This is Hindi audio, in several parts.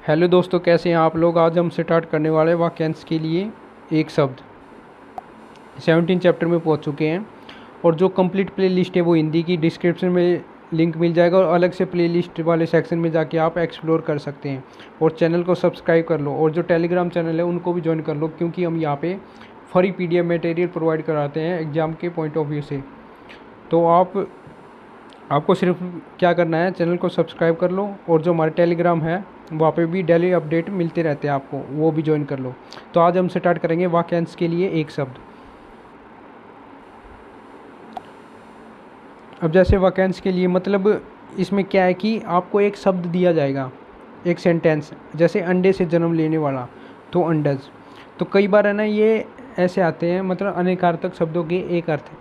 हेलो दोस्तों, कैसे हैं आप लोग। आज हम स्टार्ट करने वाले हैं वाक्यांश के लिए एक शब्द। 17 चैप्टर में पहुंच चुके हैं और जो कंप्लीट प्ले लिस्ट है वो हिंदी की डिस्क्रिप्शन में लिंक मिल जाएगा और अलग से प्ले लिस्ट वाले सेक्शन में जाके आप एक्सप्लोर कर सकते हैं। और चैनल को सब्सक्राइब कर लो और जो टेलीग्राम चैनल है उनको भी ज्वाइन कर लो, क्योंकि हम यहाँ पे फ्री PDF मटेरियल प्रोवाइड कराते हैं एग्ज़ाम के पॉइंट ऑफ व्यू से। तो आपको सिर्फ क्या करना है, चैनल को सब्सक्राइब कर लो और जो हमारे टेलीग्राम है वहाँ पे भी डेली अपडेट मिलते रहते हैं आपको, वो भी ज्वाइन कर लो। तो आज हम स्टार्ट करेंगे वाक्यांश के लिए एक शब्द। अब जैसे वाक्यांश के लिए मतलब इसमें क्या है कि आपको एक शब्द दिया जाएगा, एक सेंटेंस, जैसे अंडे से जन्म लेने वाला, तो अंडज। तो कई बार है ना ये ऐसे आते हैं, मतलब अनेकार्थक शब्दों के एक अर्थ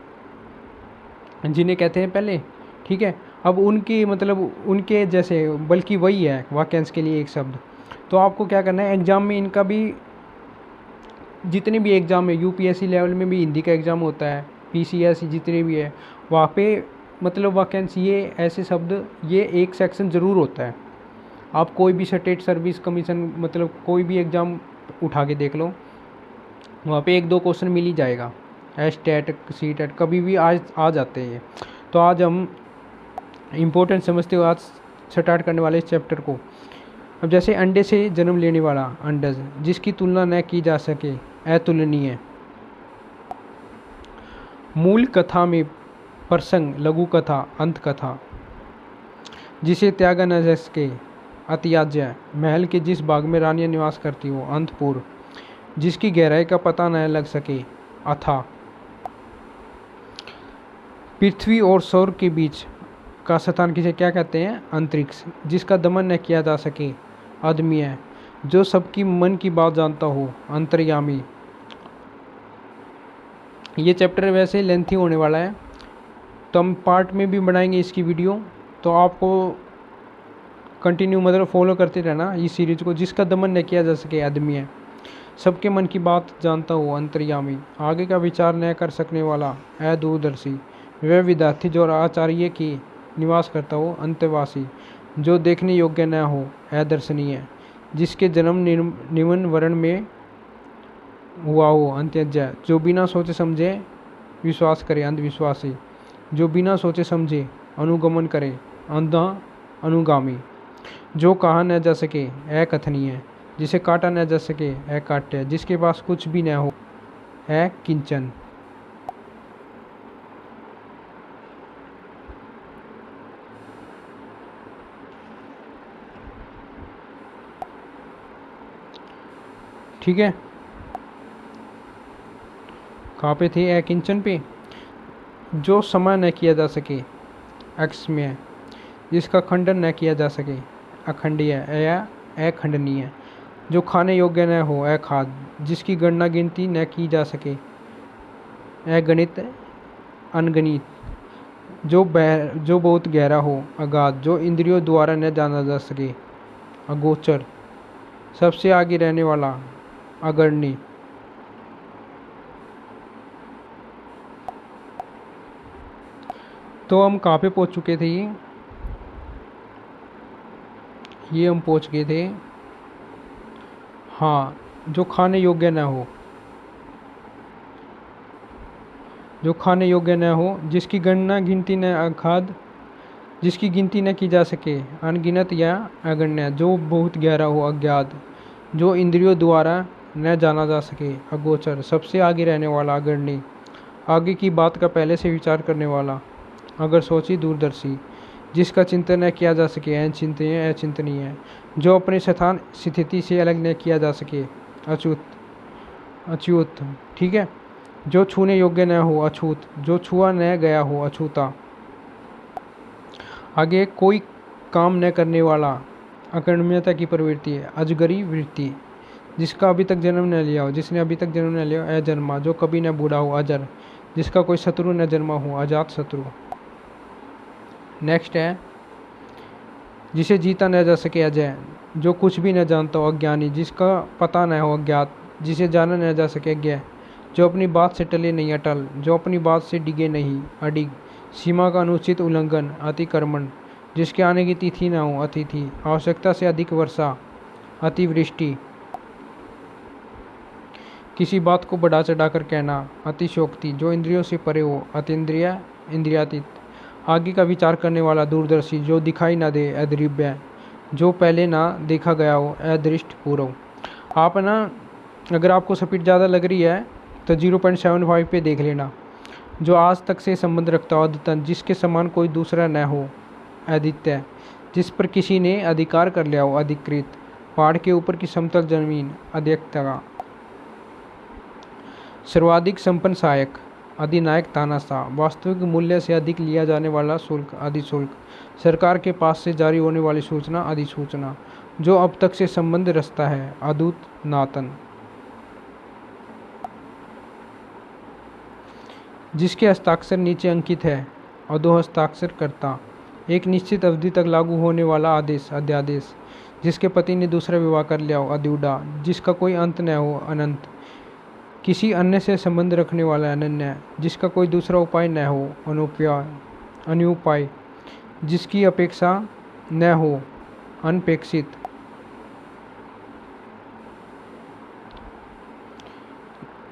जिन्हें कहते हैं पहले, ठीक है। अब उनकी मतलब उनके जैसे बल्कि वही है वाक्यांश के लिए एक शब्द। तो आपको क्या करना है, एग्ज़ाम में इनका भी, जितने भी एग्ज़ाम है UPSC लेवल में भी हिंदी का एग्ज़ाम होता है, PCS जितने भी है वहाँ पे मतलब वाक्यांश ये ऐसे शब्द, ये एक सेक्शन ज़रूर होता है। आप कोई भी स्टेट सर्विस कमीशन मतलब कोई भी एग्ज़ाम उठा के देख लो, वहाँ पे 1-2 क्वेश्चन मिल ही जाएगा। STAT CTET कभी भी आ जाते हैं ये। तो आज हम इम्पोर्टेंट समझते हो आज स्टार्ट करने वाले इस चैप्टर को। अब जैसे अंडे से जन्म लेने वाला, अंडज, जिसकी तुलना न की जा सके, अतुलनीय। मूल कथा में प्रसंग, लघु कथा, अंत कथा। जिसे त्यागा न जा सके, अत्याज्य। महल के जिस बाग में रानियां निवास करती हो, अंतपुर। जिसकी गहराई का पता न लग सके, अथाह। पृथ्वी और सौर के बीच का स्थान किसे क्या कहते हैं, अंतरिक्ष। जिसका दमन न किया जा सके, अदम्य। जो सबकी मन की बात जानता हो, अंतर्यामी। ये चैप्टर वैसे लेंथी होने वाला है, तो हम पार्ट में भी बनाएंगे इसकी वीडियो, तो आपको कंटिन्यू मतलब फॉलो करते रहना इस सीरीज को। जिसका दमन न किया जा सके, अदम्य। सबके मन की बात जानता हो, अंतर्यामी। आगे का विचार न कर सकने वाला, अदूरदर्शी। वह विद्यार्थी जो आचार्य की निवास करता हो, अंतवासी। जो देखने योग्य न हो, अदर्शनीय। जिसके जन्म निम्न वर्ण में हुआ हो, अंत्यज। जो बिना सोचे समझे विश्वास करे, अंधविश्वासी। जो बिना सोचे समझे अनुगमन करे, अंधा अनुगामी। जो कहा न जा सके, अकथनीय। जिसे काटा न जा सके, अकाट्य। जिसके पास कुछ भी न हो, अकिंचन। ठीक है, कहाँ पे थे, अकिंचन पे। जो क्षमा न किया जा सके, अक्षम्य। जिसका खंडन न किया जा सके, अखंडीय या अखंडनीय। जो खाने योग्य न हो, अखाद। जिसकी गणना गिनती न की जा सके, अगणित अनगणित। जो बहुत गहरा हो, अगाध। जो इंद्रियों द्वारा न जाना जा सके, अगोचर। सबसे आगे रहने वाला, अग्रणी। तो हम कहाँ पे पहुँच चुके थे, ये हम पहुँच गए थे, हाँ। जो खाने योग्य न हो, जो खाने योग्य न हो। जिसकी गणना गिनती न, अखाद। जिसकी गिनती न की जा सके, अनगिनत या अगण्य। जो बहुत गहरा हो, अज्ञात। जो इंद्रियों द्वारा न जाना जा सके, अगोचर। सबसे आगे रहने वाला, अग्रणी। आगे की बात का पहले से विचार करने वाला, अगर सोची, दूरदर्शी। जिसका चिंतन न किया जा सके, अचिंतनीय अचिंतनीय। जो अपने स्थान स्थिति से अलग न किया जा सके, अच्युत अच्युत, ठीक है। जो छूने योग्य न हो, अछूत। जो छुआ न गया हो, अछूता। आगे कोई काम न करने वाला, अकर्मण्यता की प्रवृत्ति है, अजगरी वृत्ति। जिसका अभी तक जन्म न लिया हो, जिसने अभी तक जन्म न लिया हो, अजन्मा। जो कभी न बूढ़ा हो, अजर। जिसका कोई शत्रु न जन्मा हो, अजात शत्रु। नेक्स्ट है, जिसे जीता न जा सके, अजय। जो कुछ भी न जानता हो, अज्ञानी। जिसका पता न हो, अज्ञात। जिसे जाना न जा सके, अज्ञ। जो अपनी बात से टले नहीं, अटल। जो अपनी बात से डिगे नहीं, अडिग। सीमा का अनुचित उल्लंघन, अतिक्रमण। जिसके आने की तिथि न हो, अतिथि। आवश्यकता से अधिक वर्षा, अतिवृष्टि, किसी बात को बढ़ा चढ़ा कर कहना। अतिशयोक्ति, जो इंद्रियों से परे हो। अतीन्द्रिय, इंद्रियातीत, आगे का विचार करने वाला। दूरदर्शी, जो दिखाई ना दे। अद्रव्य, जो पहले ना देखा गया हो। अदृष्ट पूर्व। आप ना अगर आपको स्पीड ज़्यादा लग रही है तो 0.75 पे देख लेना। जो आज तक से संबंध रखता हो। अद्यतन, जिसके समान कोई दूसरा न हो। अद्वितीय, जिस पर किसी ने अधिकार कर लिया हो। अधिकृत, पहाड़ के ऊपर की समतल जमीन। अध्यक्षता, सर्वाधिक संपन्न सहायक। अधिनायक, तानाशाह, वास्तविक मूल्य से अधिक लिया जाने वाला शुल्क। अधिशुल्क, सरकार के पास से जारी होने वाली सूचना। अधिसूचना, जो अब तक से संबंध रखता है। अदूत, नातन, जिसके हस्ताक्षर नीचे अंकित है। अधोहस्ताक्षर करता, एक निश्चित अवधि तक लागू होने वाला आदेश। अध्यादेश, जिसके पति ने दूसरा विवाह कर लिया हो। अद्युडा, जिसका कोई अंत न हो। अनंत, किसी अन्य से संबंध रखने वाला। अनन्य, जिसका कोई दूसरा उपाय न हो। अनुपाय, जिसकी अपेक्षा न हो। अनपेक्षित,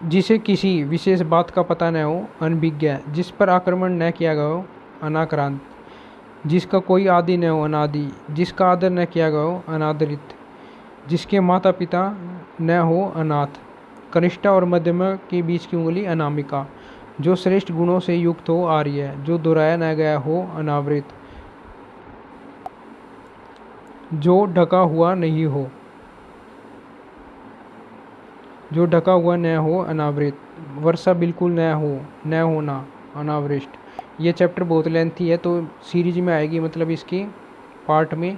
जिसे किसी विशेष बात का पता न हो। अनभिज्ञ, जिस पर आक्रमण न किया गया हो। अनाक्रांत, जिसका कोई आदि न हो। अनादि, जिसका आदर न किया गया हो। अनादरित, जिसके माता पिता न हो। अनाथ, कनिष्ठा और मध्यमा के बीच की उंगली। अनामिका, जो श्रेष्ठ गुणों से युक्त हो। आर्य, जो दोहराया न गया हो। अनावृत, जो ढका हुआ नहीं हो। जो ढका हुआ न हो। अनावृत, वर्षा बिल्कुल न हो। न होना। अनावृष्ट। ये चैप्टर बहुत लेंथी है तो सीरीज में आएगी, मतलब इसकी पार्ट में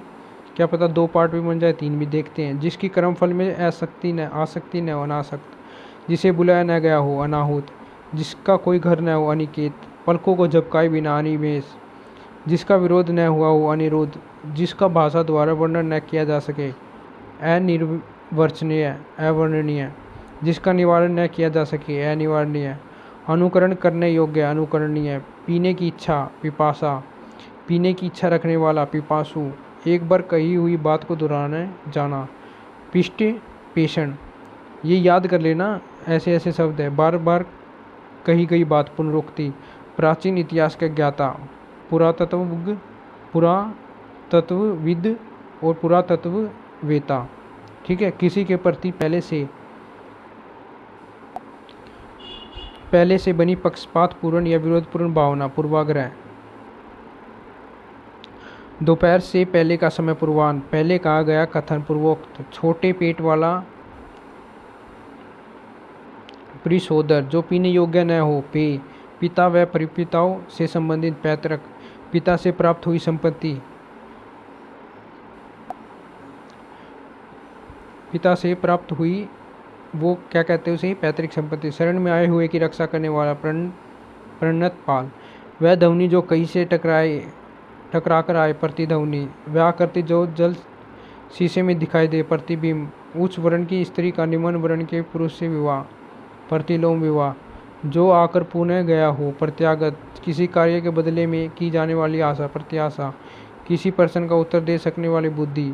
क्या पता 2 पार्ट भी बन जाए, 3 भी। देखते हैं। जिसकी कर्मफल में आसक्ति न हो। अनासक्त, जिसे बुलाया न गया हो। अनाहुत, जिसका कोई घर न हो। अनिकेत, पलकों को झपकाए बिना। अनिमेष, जिसका विरोध न हुआ हो। अनिरुद्ध, जिसका भाषा द्वारा वर्णन न किया जा सके। अनिर्वचनीय, अवर्णनीय, जिसका निवारण न किया जा सके। अनिवारणीय, अनुकरण करने योग्य। अनुकरणीय, पीने की इच्छा। पिपासा, पीने की इच्छा रखने वाला। पिपासु, एक बार कही हुई बात को दोहराने जाना। पिष्ट, पेषण, ये याद कर लेना, ऐसे ऐसे शब्द है। बार बार कही गई बात। पुनरुक्ति, प्राचीन इतिहास का ज्ञाता। पुरातत्वविद और पुरातत्ववेता, ठीक है। किसी के प्रति पहले से बनी पक्षपातपूर्ण या विरोधपूर्ण भावना। पूर्वाग्रह, दोपहर से पहले का समय। पूर्वाह्न, पहले कहा गया कथन। पूर्वोक्त, छोटे पेट वाला। परिशोधर, जो पीने योग्य न हो। पेय, पिता व परिपिताओं से संबंधित। पैतृक, पिता से प्राप्त हुई संपत्ति। पिता से प्राप्त हुई वो क्या कहते हैं उसे, पैतृक संपत्ति। शरण में आए हुए की रक्षा करने वाला। प्रणतपाल, वह ध्वनि जो कहीं से टकरा कर आए। प्रतिध्वनि, वह आकृति जो जल शीशे में दिखाई दे। प्रतिबिंब, उच्च वर्ण की स्त्री का निम्न वर्ण के पुरुष से विवाह। प्रतिलोम विवाह, जो आकर पुनः गया हो। प्रत्यागत, किसी कार्य के बदले में की जाने वाली आशा। प्रत्याशा, किसी प्रश्न का उत्तर दे सकने वाली बुद्धि।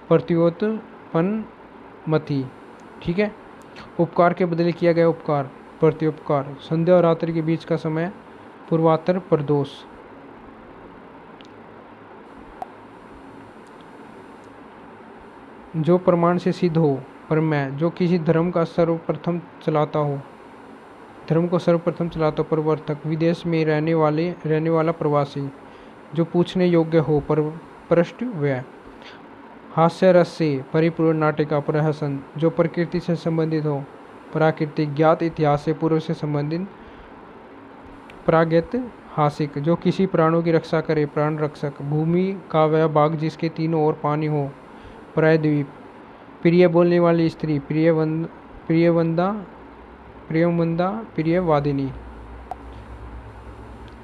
प्रत्युत्पन्न मति, ठीक है। उपकार के बदले किया गया उपकार। प्रत्युपकार, संध्या और रात्रि के बीच का समय। पूर्वातर, प्रदोष। जो प्रमाण से सिद्ध हो। प्रमेय, जो किसी धर्म को सर्वप्रथम चलाता हो। प्रवर्तक, विदेश में रहने वाला प्रवासी। जो पूछने योग्य हो। पृष्ठ व्यय, हास्य रस से परिपूर्ण नाटिका। प्रहसन, जो प्रकृति से संबंधित हो। प्राकृतिक, ज्ञात इतिहास से पूर्व से संबंधित। प्रागैतिहासिक, जो किसी प्राणों की रक्षा करे। प्राण रक्षक, भूमि का वह भाग जिसके तीनों ओर पानी हो। प्रायद्वीप, प्रिय बोलने वाली स्त्री। प्रियवंदा, प्रियवादिनी।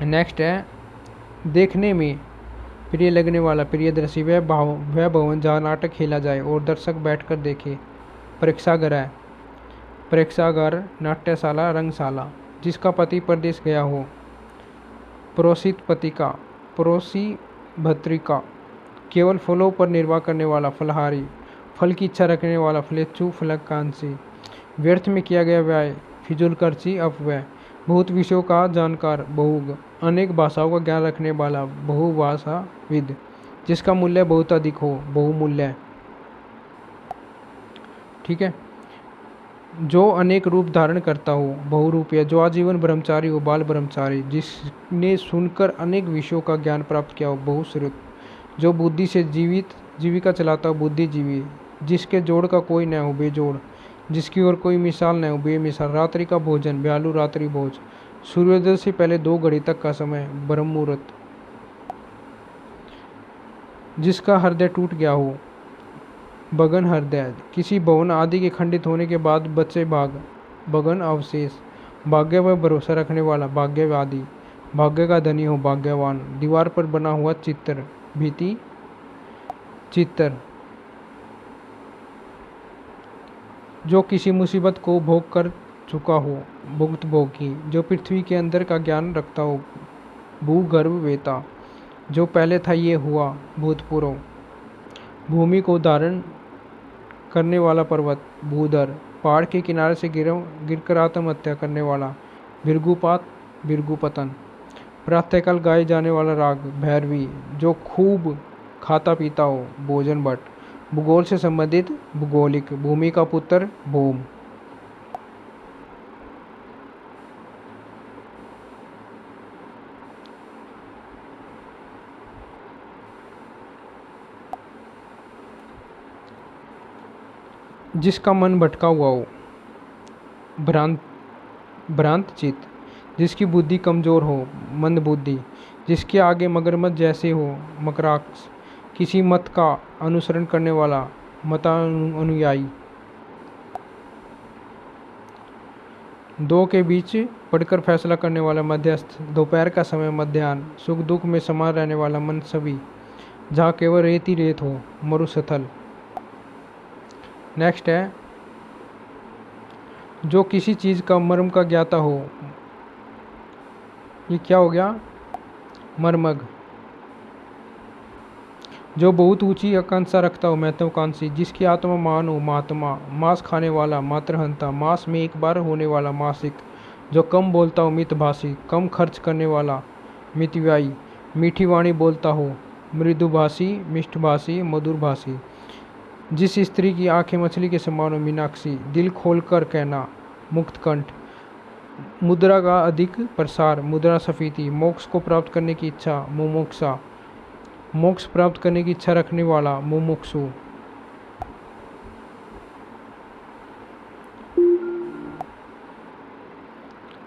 नेक्स्ट है देखने में प्रिय लगने वाला। प्रियदर्शी, वह भवन जहाँ नाटक खेला जाए और दर्शक बैठकर देखे। प्रेक्षागार, नाट्यशाला, रंगशाला, जिसका पति परदेश गया हो। प्रोषित पतिका, पड़ोसी भत्रिका, केवल फलों पर निर्वाह करने वाला। फलहारी, फल की इच्छा रखने वाला फलेच्छु फलकांक्षी, व्यर्थ में किया गया व्यय फिजूल खर्ची अपव्यय, बहुत विषयों का जानकार बहुग, अनेक भाषाओं का ज्ञान रखने वाला बहुभाषाविद, जिसका मूल्य बहुत अधिक हो बहुमूल्य। ठीक है। जो अनेक रूप धारण करता हो बहुरूपीय, जो आजीवन ब्रह्मचारी हो बाल ब्रह्मचारी, जिसने सुनकर अनेक विषयों का ज्ञान प्राप्त किया हो बहुश्रुत, जो बुद्धि से जीविका चलाता हो बुद्धिजीवी, जिसके जोड़ का कोई न हो बेजोड़, जिसकी ओर कोई मिसाल न हो बेमिसाल, रात्रि का भोजन ब्यालू रात्रि भोज, सूर्योदय से पहले 2 घड़ी तक का समय ब्रह्म मुहूर्त, जिसका हृदय टूट गया हो बगन हृदय, किसी भवन आदि के खंडित होने के बाद बचे भाग बगन अवशेष, भाग्य पर भरोसा रखने वाला भाग्यवादी, भाग्य का धनी हो भाग्यवान, दीवार पर बना हुआ चित्र भीति चित्र, जो किसी मुसीबत को भोग कर चुका हो भुक्त भोगी, जो पृथ्वी के अंदर का ज्ञान रखता हो भूगर्भ वेता, जो पहले था ये हुआ भूतपूर्व, भूमि को धारण करने वाला पर्वत भूधर, पहाड़ के किनारे से गिरकर आत्महत्या करने वाला भृगुपात भृगुपतन, प्रातःकाल गाए जाने वाला राग भैरवी, जो खूब खाता पीता हो भोजन भट्ट, भूगोल से संबंधित भूगोलिक, भूमि का पुत्र भूम। जिसका मन भटका हुआ हो भ्रांत चित्त, जिसकी बुद्धि कमजोर हो मंद बुद्धि, जिसके आगे मगरमच्छ जैसे हो मकराक्ष, किसी मत का अनुसरण करने वाला मतानुयायी, 2 के बीच पढ़कर फैसला करने वाला मध्यस्थ, दोपहर का समय मध्याह्न, सुख दुख में समा रहने वाला मनसवी, जहाँ केवल रेत ही रेत हो मरुस्थल। नेक्स्ट है जो किसी चीज़ का मर्म का ज्ञाता हो, ये क्या हो गया मर्मग, जो बहुत ऊंची आकांक्षा रखता हो महत्वाकांक्षी, जिसकी आत्मा महान हो महात्मा, मांस खाने वाला मातृहंता, मास में एक बार होने वाला मासिक, जो कम बोलता हो मितभाषी, कम खर्च करने वाला मितव्ययी, मीठी वाणी बोलता हो मृदुभाषी मिष्टभाषी मधुरभाषी, जिस स्त्री की आंखें मछली के समान हो मीनाक्षी, दिल खोलकर कहना मुक्तकंठ, मुद्रा का अधिक प्रसार मुद्रा सफीती, मोक्ष को प्राप्त करने की इच्छा मुमुक्षा, मोक्ष प्राप्त करने की इच्छा रखने वाला मुमुक्षु,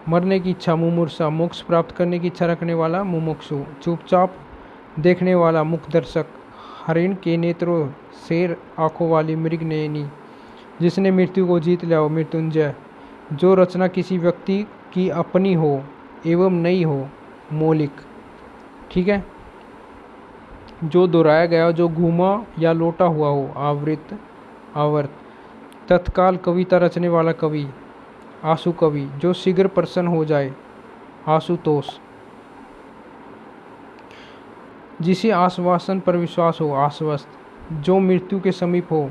मरने की इच्छा मुमूर्षा, मोक्ष प्राप्त करने की इच्छा रखने वाला मुमुक्षु, चुपचाप देखने वाला मुखदर्शक, हरिण के नेत्रों शेर आंखों वाली मृगनयनी, जिसने मृत्यु को जीत लिया हो मृत्युंजय, जो रचना किसी व्यक्ति की अपनी हो एवं नहीं हो मौलिक। ठीक है। जो दोहराया गया जो घूमा या लौटा हुआ हो आवृत आवर्त, तत्काल कविता रचने वाला कवि आशु कवि, जो शीघ्र प्रसन्न हो जाए आशुतोष, जिसे आश्वासन पर विश्वास हो आश्वस्त, जो मृत्यु के समीप हो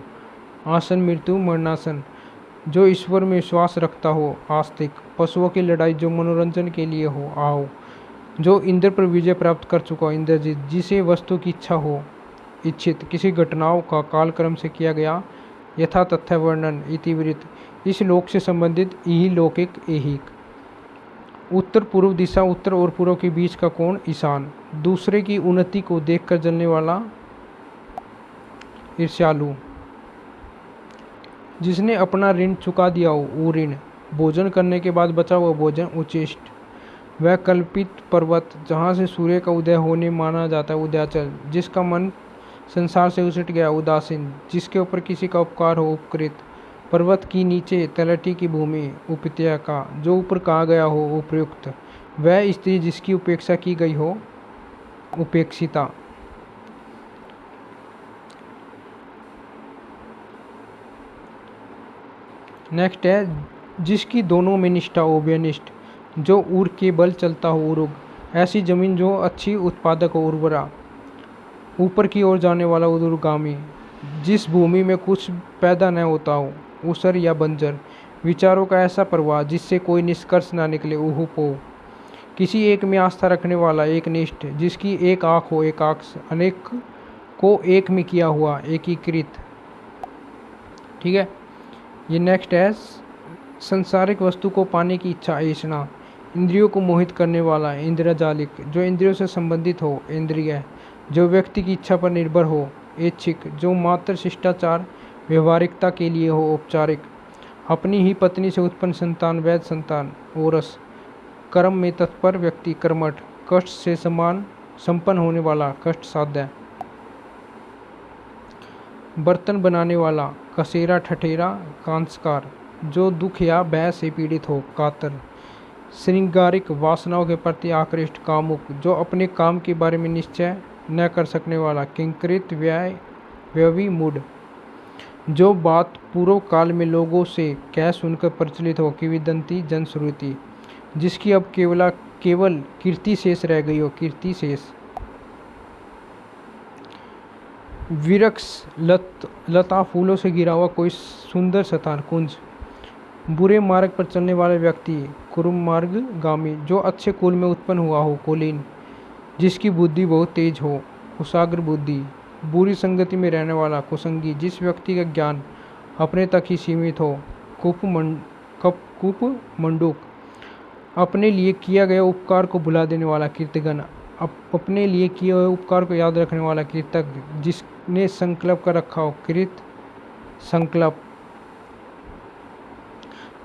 आसन मृत्यु मरणासन, जो ईश्वर में विश्वास रखता हो आस्तिक, पशुओं की लड़ाई जो मनोरंजन के लिए हो आओ, जो इंद्र पर विजय प्राप्त कर चुका हो इंद्रजीत, जिसे वस्तु की इच्छा हो इच्छित, किसी घटनाओं का कालक्रम से किया गया यथा तथ्य वर्णन इतिवृत्त, इस लोक से संबंधित यही लौकिक ऐहिक, उत्तर पूर्व दिशा उत्तर और पूर्व के बीच का कोण ईशान, दूसरे की उन्नति को देखकर जलने वाला ईर्ष्यालु, जिसने अपना ऋण चुका दिया हो वो ऋण, भोजन करने के बाद बचा हुआ भोजन उचिष्ट, वह कल्पित पर्वत जहाँ से सूर्य का उदय होने माना जाता है उदयाचल, जिसका मन संसार से उछट गया उदासीन, जिसके ऊपर किसी का उपकार हो उपकृत, पर्वत की नीचे तलहटी की भूमि उपत्यका, जो ऊपर कहा गया हो उपयुक्त, वह स्त्री जिसकी उपेक्षा की गई हो उपेक्षिता। नेक्स्ट है जिसकी दोनों में निष्ठा हो व्यनिष्ठ, जो ऊर के बल चलता हो उरुग, ऐसी जमीन जो अच्छी उत्पादक हो उर्वरा, ऊपर की ओर जाने वाला उदुरगामी, जिस भूमि में कुछ पैदा न होता हो, ऊसर या बंजर। विचारों का ऐसा प्रवाह जिससे कोई निष्कर्ष ना निकले, ऊहू। किसी एक में आस्था रखने वाला, एक निष्ठ, जिसकी एक आँख हो, एकाक्ष, अनेक को एक में किया हुआ, एकीकृत। ठीक है। ये नेक्स्ट है संसारिक वस्तु को पाने की इच्छा, ऐषणा। इंद्रियों को मोहित करने वाला, इंद्रजालिक, जो इंद्रियों से संबंधित हो, इंद्रिय, जो व्यक्ति की इच्छा पर निर्भर हो, ऐच्छिक, जो मात्र शिष्टाचार व्यवहारिकता के लिए हो, औपचारिक, अपनी ही पत्नी से उत्पन्न संतान, वैध संतान, ओरस, कर्म में तत्पर व्यक्ति, कर्मठ, कष्ट से समान संपन्न होने वाला, कष्ट साध्य, बर्तन बनाने वाला, कसेरा ठठेरा, कांसकार, जो दुख या भय से पीड़ित हो, कातर, श्रृंगारिक, वासनाओं के प्रति आकृष्ट, कामुक, जो अपने काम के बारे में निश्चय न कर सकने वाला, किंकृत, व्यवी, मूढ़, जो बात पूर्व काल में लोगों से कह सुनकर प्रचलित हो, किंवदंती, जनश्रुति, जिसकी अब केवल कीर्ति शेष रह गई हो, कीर्ति शेष, विरक्ष, लता फूलों से घिरा हुआ कोई सुंदर स्थान, कुंज, बुरे मार्ग पर चलने वाले व्यक्ति, कुरुमार्गगामी, जो अच्छे कुल में उत्पन्न हुआ हो, कुलीन, जिसकी बुद्धि बहुत तेज हो, कुशाग्र बुद्धि, बुरी संगति में रहने वाला, कुसंगी, जिस व्यक्ति का ज्ञान अपने तक ही सीमित हो, कूप मंडूक, अपने लिए किया गया उपकार को भुला देने वाला, कीर्तिगन, अपने लिए किए हुए उपकार को याद रखने वाला, कृतज्ञ, जिसने संकल्प कर रखा हो, कृत संकल्प,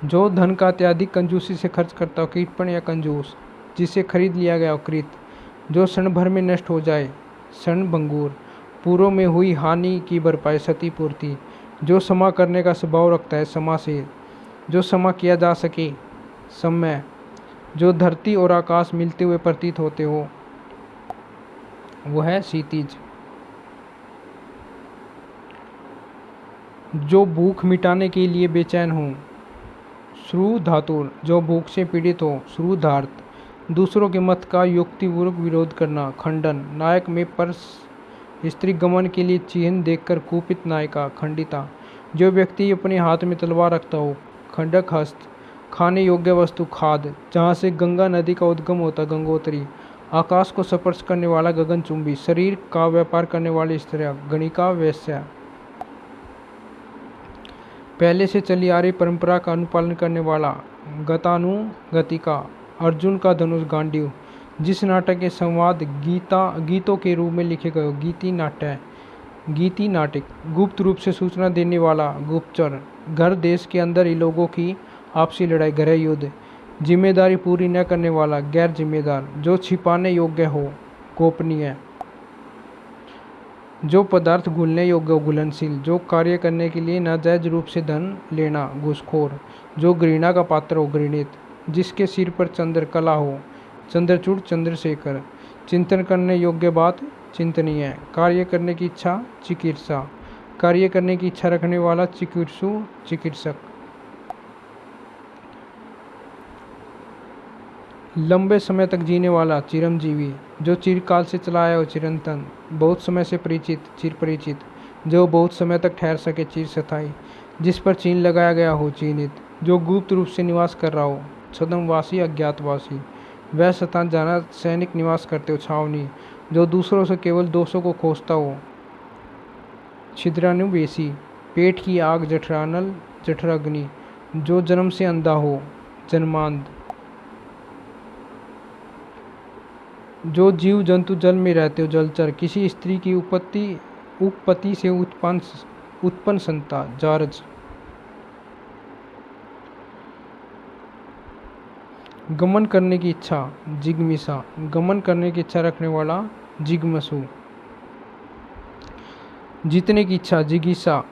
जो धन का अत्यधिक कंजूसी से खर्च करता हो, कृपण या कंजूस, जिसे खरीद लिया गया हो, कृत, जो क्षण भर में नष्ट हो जाए, क्षणभंगुर, पूर्व में हुई हानि की भरपाई, क्षतिपूर्ति, जो क्षमा करने का स्वभाव रखता है, क्षमा से, जो क्षमा किया जा सके, समय, जो धरती और आकाश मिलते हुए प्रतीत होते हो, वो है क्षितिज, जो भूख मिटाने के लिए बेचैन हो, श्रु धातुर, जो भूख से पीड़ित हो, श्रुधार्थ, दूसरों के मत का युक्तिपूर्वक विरोध करना, खंडन, नायक में पर स्त्री गमन के लिए चिन्ह देखकर कुपित नायिका, खंडिता, जो व्यक्ति अपने हाथ में तलवार रखता हो, खंडक हस्त, खाने योग्य वस्तु, खाद, जहाँ से गंगा नदी का उद्गम होता, गंगोत्री, आकाश को स्पर्श करने वाला, गगनचुंबी, शरीर का व्यापार करने वाली स्त्रियाँ, गणिका, वेश्या, पहले से चली आ रही परंपरा का अनुपालन करने वाला, गतानुगतिका, अर्जुन का धनुष, गांडीव, जिस नाटक के संवाद गीतों के रूप में लिखे गए, गीति नाटक, गुप्त रूप से सूचना देने वाला, गुप्तचर, घर देश के अंदर ही लोगों की आपसी लड़ाई, गृह युद्ध, जिम्मेदारी पूरी न करने वाला, गैर जिम्मेदार, जो छिपाने योग्य हो, गोपनीय, जो पदार्थ घुलने योग्य हो, घुलनशील, जो कार्य करने के लिए नाजायज रूप से धन लेना, घूसखोर, जो घृणा का पात्र हो, घृणित, जिसके सिर पर चंद्रकला हो, चंद्रचूड़, चंद्रशेखर, चिंतन करने योग्य बात, चिंतनीय, कार्य करने की इच्छा, चिकित्सा, कार्य करने की इच्छा रखने वाला, चिकित्सु, चिकित्सक, लंबे समय तक जीने वाला, चिरंजीवी, जो चिरकाल से चला आया हो, चिरंतन, बहुत समय से परिचित, चिरपरिचित, जो बहुत समय तक ठहर सके, चिरस्थायी, जिस पर चिन्ह लगाया गया हो, चिन्हित, जो गुप्त रूप से निवास कर रहा हो, छद्मवासी, अज्ञातवासी, वह स्थान जहाँ सैनिक निवास करते हो, छावनी, जो दूसरों से केवल दोषों को खोजता हो, छिद्रानुवेशी, पेट की आग, जठरानल, जठराग्नि, जो जन्म से अंधा हो, जन्मांध, जो जीव जंतु जल में रहते हो, जलचर, किसी स्त्री की उत्पत्ति से उत्पन्न संता, जारज, गमन करने की इच्छा, जिग्मिषा, गमन करने की इच्छा रखने वाला, जिग्मसु, जीतने की इच्छा, जिगीषा,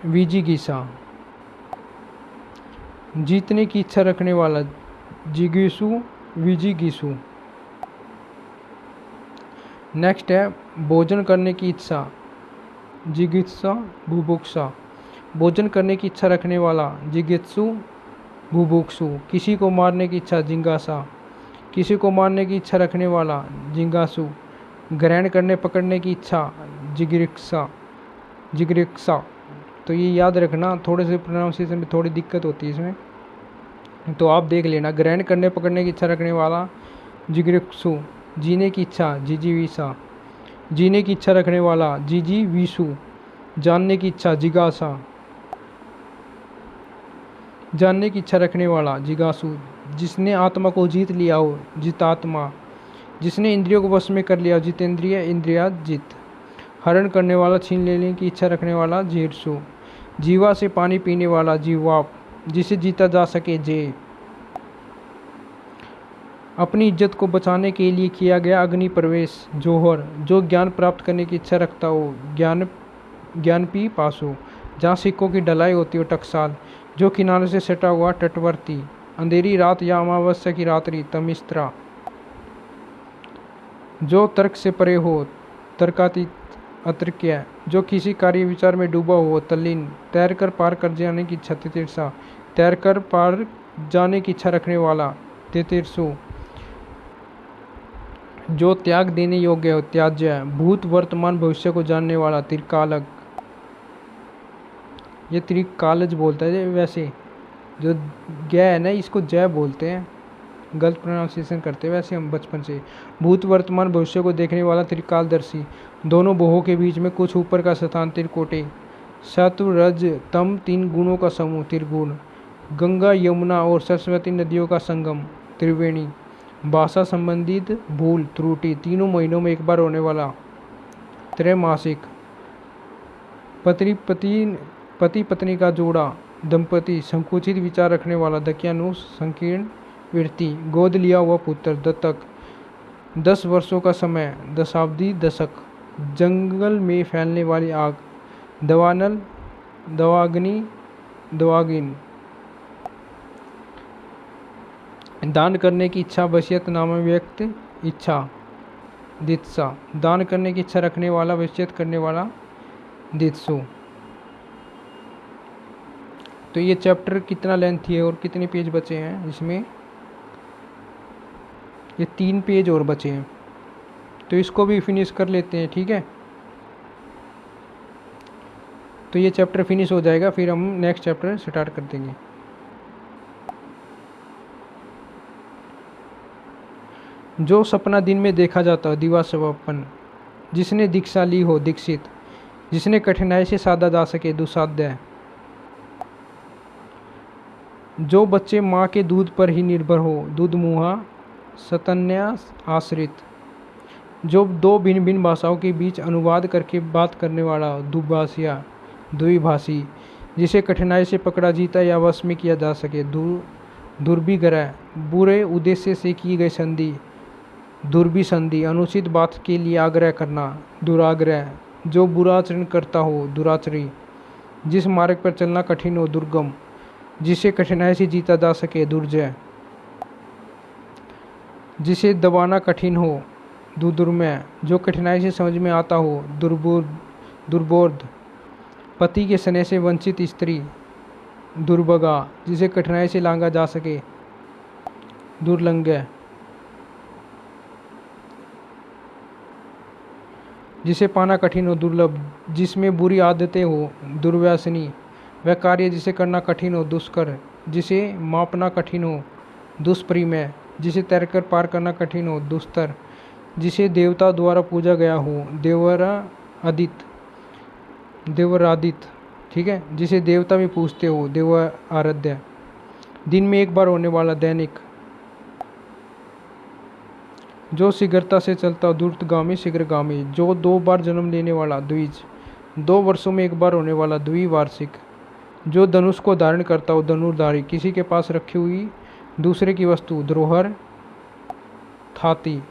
विजिगीषा, जीतने की इच्छा रखने वाला, जिगीषु, विजिगीषु। नेक्स्ट है भोजन करने की इच्छा, जिगित्सा, बुभुक्षा, भोजन करने की इच्छा रखने वाला, जिगित्सु, बुभुक्षु, किसी को मारने की इच्छा, जिंगासा, किसी को मारने की इच्छा रखने वाला, जिंगासु, ग्रहण करने पकड़ने की इच्छा, जिगिरिक्सा, जिगृक्सा। तो ये याद रखना, थोड़े से प्रोनाउंसिएशन में थोड़ी दिक्कत होती है इसमें, तो आप देख लेना। ग्रहण करने पकड़ने की इच्छा रखने वाला जिगृक्सु। जीने की इच्छा जिजीविषा। जीने की इच्छा रखने वाला जिजीविषु। जानने की इच्छा जिज्ञासा। जानने की इच्छा रखने वाला जिज्ञासु। जिसने आत्मा को जीत लिया हो जितात्मा। जिसने इंद्रियों को वश में कर लिया हो जितेंद्रिय इंद्रियाजित। हरण करने वाला, छीन लेने की इच्छा रखने वाला जीर्षु। जीवा से पानी पीने वाला जीवाप। जिसे जीता जा सके जे। अपनी इज्जत को बचाने के लिए किया गया अग्नि प्रवेश जोहर। जो ज्ञान प्राप्त करने की इच्छा रखता हो ज्ञानपी पासो। जहाँ सिक्कों की ढलाई होती हो टकसाल। जो किनारे से सटा हुआ तटवर्ती। अंधेरी रात या अमावस्या की रात्रि तमिस्त्रा। जो तर्क से परे हो तर्कातीत अतर्क्य। जो किसी कार्य विचार में डूबा हो तल्लीन। तैरकर पार कर जाने की इच्छा तितिर्षा। तैरकर पार जाने की इच्छा रखने वाला तितिर्षु। जो त्याग देने योग्य हो त्याज्य। भूत वर्तमान भविष्य को जानने वाला त्रिकालक। ये त्रिकालज बोलता है वैसे, जो ग है ना इसको जय बोलते हैं, गलत प्रोनाउंसिएशन करते हैं वैसे हम बचपन से। भूत वर्तमान भविष्य को देखने वाला त्रिकालदर्शी। दोनों बोहों के बीच में कुछ ऊपर का स्थान त्रिकोटे। सत्व रज तम 3 गुणों का समूह त्रिगुण। गंगा यमुना और सरस्वती नदियों का संगम त्रिवेणी। भाषा संबंधित भूल त्रुटि 3 महीनों में एक बार होने वाला त्रैमासिक। पति पत्नी का जोड़ा दंपति। संकुचित विचार रखने वाला दक्यानु संकीर्ण वृत्ति। गोद लिया हुआ पुत्र दत्तक। 10 वर्षों का समय दशाब्दी दशक। जंगल में फैलने वाली आग दवानल दवाग्नि दवागिन। दान करने की इच्छा वशियत नाम व्यक्त इच्छा दित्सा। दान करने की इच्छा रखने वाला वशियत करने वाला दित्सु। तो ये चैप्टर कितना लेंथी है और कितने पेज बचे हैं इसमें? ये 3 पेज और बचे हैं, तो इसको भी फिनिश कर लेते हैं, ठीक है। तो ये चैप्टर फिनिश हो जाएगा, फिर हम नेक्स्ट चैप्टर स्टार्ट कर देंगे। जो सपना दिन में देखा जाता हो दिवा स्वप्न। जिसने दीक्षा ली हो दीक्षित। जिसने कठिनाई से साधा जा सके दुसाध्य। जो बच्चे माँ के दूध पर ही निर्भर हो दूध मुहा स्तन्या आश्रित। जो 2 भिन्न भिन्न भाषाओं के बीच अनुवाद करके बात करने वाला दुभाषिया द्विभाषी। जिसे कठिनाई से पकड़ा जीता या वश में किया जा सके दुर्भिग्रह। बुरे उद्देश्य से की गई संधि दुर्भिसंधि। अनुचित बात के लिए आग्रह करना दुराग्रह। जो बुरा आचरण करता हो दुराचरी। जिस मार्ग पर चलना कठिन हो दुर्गम। जिसे कठिनाई से जीता जा सके दुर्जय। जिसे दबाना कठिन हो दुर्दुर्मय। जो कठिनाई से समझ में आता हो दुर्बोध। पति के स्नेह से वंचित स्त्री दुर्भगा। जिसे कठिनाई से लांघा जा सके दुर्लंघ्य। जिसे पाना कठिन हो दुर्लभ। जिसमें बुरी आदतें हो दुर्व्यसनी। वह कार्य जिसे करना कठिन हो दुष्कर। जिसे मापना कठिन हो दुष्परिमेय। जिसे तैरकर पार करना कठिन हो दुस्तर। जिसे देवता द्वारा पूजा गया हो देवरादित, ठीक है। जिसे देवता भी पूजते हो देव आराध्य। दिन में एक बार होने वाला दैनिक। जो शीघ्रता से चलता हो द्रुतगामी शीघ्रगामी। जो 2 बार जन्म लेने वाला द्विज। 2 वर्षों में एक बार होने वाला द्विवार्षिक। जो धनुष को धारण करता हो धनुर्धारी। किसी के पास रखी हुई दूसरे की वस्तु द्रोहर थाती।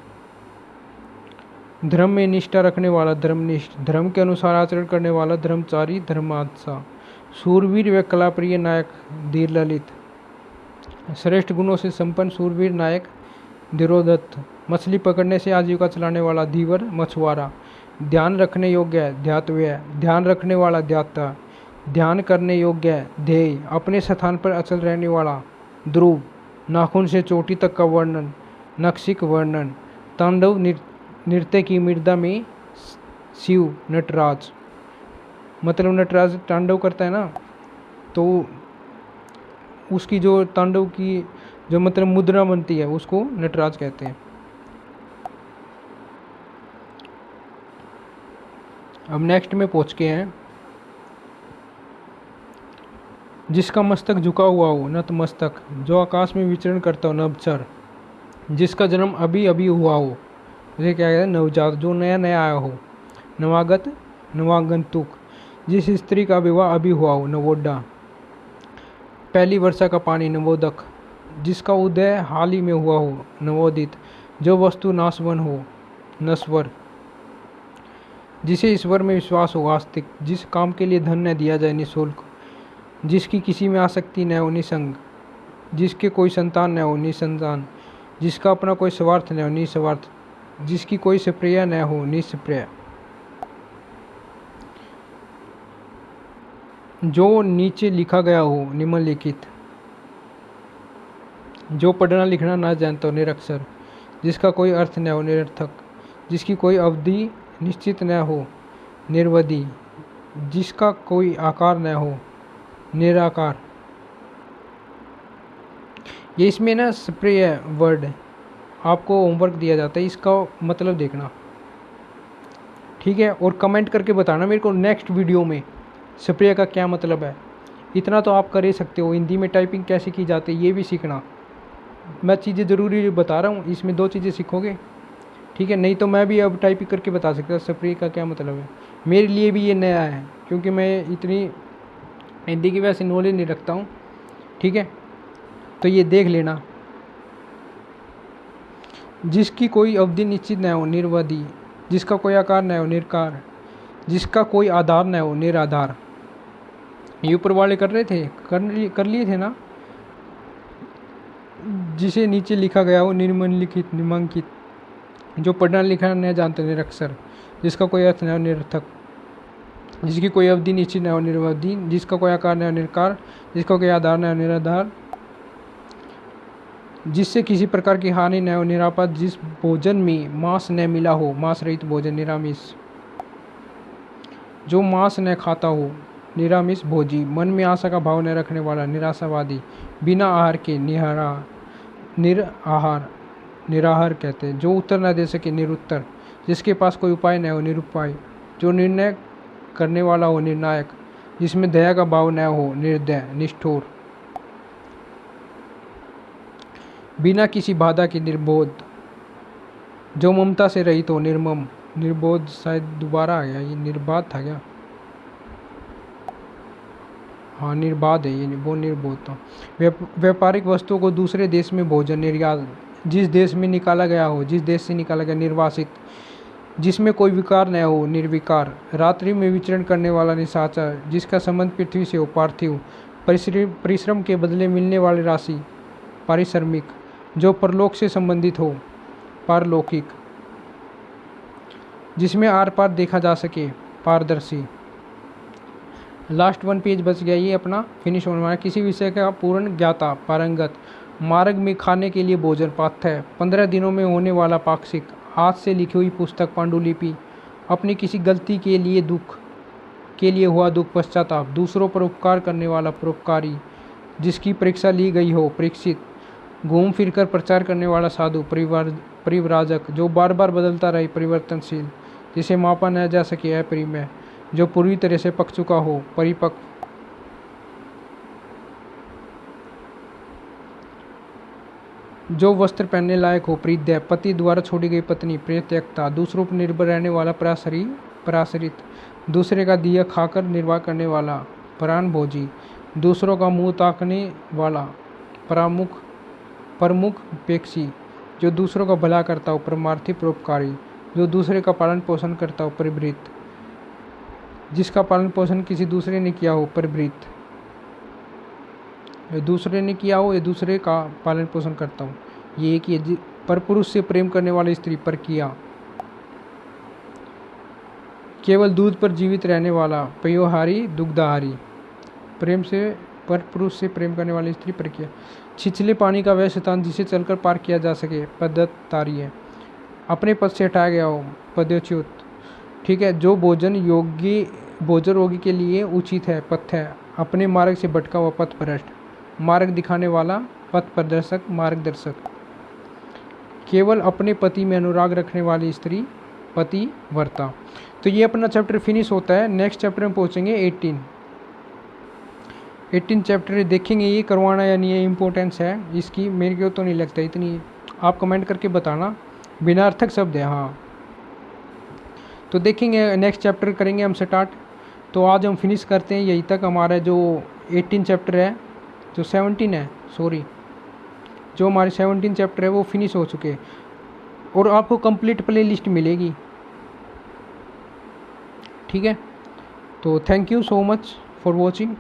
धर्म में निष्ठा रखने वाला धर्मनिष्ठ। धर्म के अनुसार आचरण करने वाला धर्मचारी धर्मात्सा। शूरवीर व कलाप्रिय नायक धीरललित। श्रेष्ठ गुणों से संपन्न शूरवीर नायक धीरोदत्त। मछली पकड़ने से आजीविका चलाने वाला धीवर मछुआरा। ध्यान रखने योग्य ध्यातव्य। ध्यान रखने वाला ध्याता। ध्यान करने योग्य ध्येय। अपने स्थान पर अचल रहने वाला ध्रुव। नाखून से चोटी तक का वर्णन नक्षिक वर्णन। तांडव नृत्य की मृदा में शिव नटराज। मतलब नटराज तांडव करता है ना, तो उसकी जो तांडव की जो मतलब मुद्रा बनती है उसको नटराज कहते हैं। अब नेक्स्ट में पहुँच के हैं, जिसका मस्तक झुका हुआ हो नतमस्तक, जो आकाश में विचरण करता हो नभचर, जिसका जन्म अभी अभी हुआ हो, जैसे क्या कहते हैं नवजात, जो नया नया आया हो, नवागत नवागंतुक, जिस स्त्री का विवाह अभी हुआ हो नवोड्डा, पहली वर्षा का पानी नवोदक, जिसका उदय हाल ही में हुआ हो नवोदित, जो वस्तु नाशवन हो नस्वर, जिसे ईश्वर में विश्वास हो आस्तिक, जिस काम के लिए धन न दिया जाए निःशुल्क, जिसकी किसी में आसक्ति न हो निसंग, जिसके कोई संतान न हो निसंतान, जिसका अपना कोई स्वार्थ न हो निस्वार्थ, जिसकी कोई स्प्रिय न हो निष्प्रिय, जो नीचे लिखा गया हो निम्नलिखित, जो पढ़ना लिखना ना जानता हो निरक्षर, जिसका कोई अर्थ न हो निरर्थक, जिसकी कोई अवधि निश्चित न हो निर्वधि, जिसका कोई आकार न हो निराकार। ये इसमें ना स्प्रेय वर्ड आपको होमवर्क दिया जाता है, इसका मतलब देखना, ठीक है। और कमेंट करके बताना मेरे को नेक्स्ट वीडियो में स्प्रेय का क्या मतलब है। इतना तो आप कर ही सकते हो, हिंदी में टाइपिंग कैसे की जाती है ये भी सीखना। मैं चीज़ें ज़रूरी बता रहा हूँ, इसमें 2 चीज़ें सीखोगे, ठीक है। नहीं तो मैं भी अब टाइपिंग करके बता सकता स्प्रेय का क्या मतलब है। मेरे लिए भी ये नया है, क्योंकि मैं इतनी हिंदी की वैसे नॉलेज नहीं रखता हूँ, ठीक है। तो ये देख लेना, जिसकी कोई अवधि निश्चित न हो निर्वधि, जिसका कोई आकार न हो निरकार, जिसका कोई आधार न हो निराधार। ये ऊपर वाले कर रहे थे, कर लिए थे ना। जिसे नीचे लिखा गया हो निम्नलिखित निम्नांकित, जो पढ़ना लिखना न जानते निरक्षर, जिसका कोई अर्थ न हो निरर्थक, जिसकी कोई अवधि निश्चित न हो निर्वधि, जिसका कोई आकार न हो निरकार, जिसका कोई आधार न हो निराधार, जिससे किसी प्रकार की हानि न हो निरापद, जिस भोजन में मांस न मिला हो मांस रहित भोजन निरामिष, जो मांस न खाता हो निरामिष भोजी, मन में आशा का भाव न रखने वाला निराशावादी, बिना आहार के निराहार कहते हैं, जो उत्तर न दे सके निरुत्तर, जिसके पास कोई उपाय न हो निरुपाय, जो निर्णय करने वाला हो निर्णायक, जिसमें दया का भाव न हो निर्दय निष्ठुर, बिना किसी बाधा के निर्बोध, जो ममता से रहित हो निर्मम, निर्बोध शायद दोबारा आ गया, ये निर्बाध था क्या, हाँ निर्बाध है ये, वो निर्बोध था। व्यापारिक वस्तुओं को दूसरे देश में भोजन निर्यात, जिस देश में निकाला गया हो, जिस देश से निकाला गया निर्वासित, जिसमें कोई विकार न हो निर्विकार, रात्रि में विचरण करने वाला निशाचर, जिसका संबंध पृथ्वी से हो पार्थिव, परिश्रम के बदले मिलने वाली राशि पारिश्रमिक, जो परलोक से संबंधित हो पारलौकिक, जिसमें आर पार देखा जा सके पारदर्शी। लास्ट 1 पेज बच गया, ये अपना फिनिश होने वाला। किसी विषय का पूर्ण ज्ञाता पारंगत, मार्ग में खाने के लिए भोजन पाथ्य, 15 दिनों में होने वाला पाक्षिक, हाथ से लिखी हुई पुस्तक पांडुलिपि, अपनी किसी गलती के लिए हुआ दुख पश्चाताप, दूसरों पर उपकार करने वाला परोपकारी, जिसकी परीक्षा ली गई हो परीक्षित, घूम फिर कर प्रचार करने वाला साधु परिव्राजक, जो बार बार बदलता रहे परिवर्तनशील, जिसे मापा न जा सके अपरिमेय, जो पूरी तरह से पक चुका हो परिपक्व, जो वस्त्र पहनने लायक हो प्रीत्य, पति द्वारा छोड़ी गई पत्नी परित्यक्ता, दूसरों पर निर्भर रहने वाला पराश्रित, दूसरे का दिया खाकर निर्वाह करने वाला प्राण भोजी, दूसरों का मुंह ताकने वाला प्रमुख पेक्षी, जो दूसरों का भला करता हो परमार्थी परोपकारी, जो दूसरे का पालन पोषण करता हो परिवृत, जिसका पालन पोषण किसी दूसरे ने किया हो परिवृत, दूसरे ने किया हो, ये दूसरे का पालन पोषण करता हूँ, ये एक ही पर पुरुष से प्रेम करने वाली स्त्री पर किया, केवल दूध पर जीवित रहने वाला पयोहारी दुग्धाहारी, प्रेम से पर पुरुष से प्रेम करने वाली स्त्री पर किया, छिछले पानी का वह शैतान जिसे चलकर पार किया जा सके पदतारी है, अपने पद से हटाया गया हो पदच्युत, ठीक है। जो भोजन भोजर रोगी के लिए उचित है पथ है, अपने मार्ग से भटका हुआ पथ भ्रष्ट, मार्ग दिखाने वाला पथ प्रदर्शक मार्गदर्शक, केवल अपने पति में अनुराग रखने वाली स्त्री पतिव्रता। तो ये अपना चैप्टर फिनिश होता है। नेक्स्ट चैप्टर में पहुँचेंगे 18 चैप्टर देखेंगे ये करवाना या नहीं, ये इम्पोर्टेंस है इसकी, मेरे को तो नहीं लगता इतनी, आप कमेंट करके बताना। बिनार्थक शब्द है हाँ। तो देखेंगे नेक्स्ट चैप्टर करेंगे हम स्टार्ट। तो आज हम फिनिश करते हैं यहीं तक, हमारा जो 18 चैप्टर है, जो 17 है सॉरी, जो हमारे 17 चैप्टर है वो फिनिश हो चुके हैं और आपको कंप्लीट प्ले लिस्ट मिलेगी। ठीक है, तो thank you so much for watching.